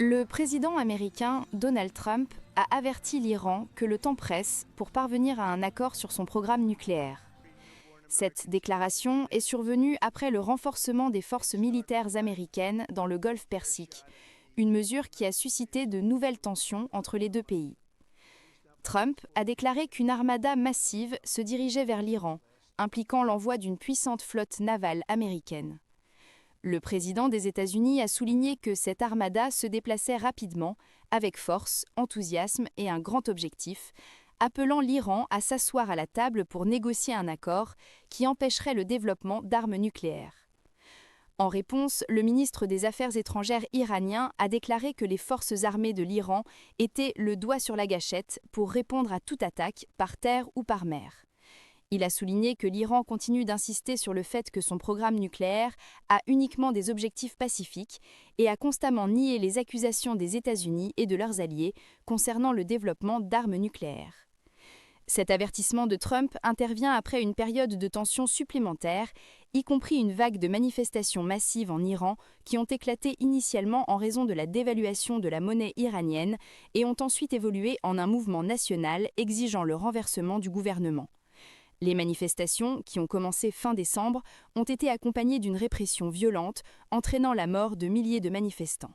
Le président américain Donald Trump a averti l'Iran que le temps presse pour parvenir à un accord sur son programme nucléaire. Cette déclaration est survenue après le renforcement des forces militaires américaines dans le Golfe Persique, une mesure qui a suscité de nouvelles tensions entre les deux pays. Trump a déclaré qu'une armada massive se dirigeait vers l'Iran, impliquant l'envoi d'une puissante flotte navale américaine. Le président des États-Unis a souligné que cette armada se déplaçait rapidement, avec force, enthousiasme et un grand objectif, appelant l'Iran à s'asseoir à la table pour négocier un accord qui empêcherait le développement d'armes nucléaires. En réponse, le ministre des Affaires étrangères iranien a déclaré que les forces armées de l'Iran étaient le doigt sur la gâchette pour répondre à toute attaque, par terre ou par mer. Il a souligné que l'Iran continue d'insister sur le fait que son programme nucléaire a uniquement des objectifs pacifiques et a constamment nié les accusations des États-Unis et de leurs alliés concernant le développement d'armes nucléaires. Cet avertissement de Trump intervient après une période de tensions supplémentaires, y compris une vague de manifestations massives en Iran qui ont éclaté initialement en raison de la dévaluation de la monnaie iranienne et ont ensuite évolué en un mouvement national exigeant le renversement du gouvernement. Les manifestations, qui ont commencé fin décembre, ont été accompagnées d'une répression violente, entraînant la mort de milliers de manifestants.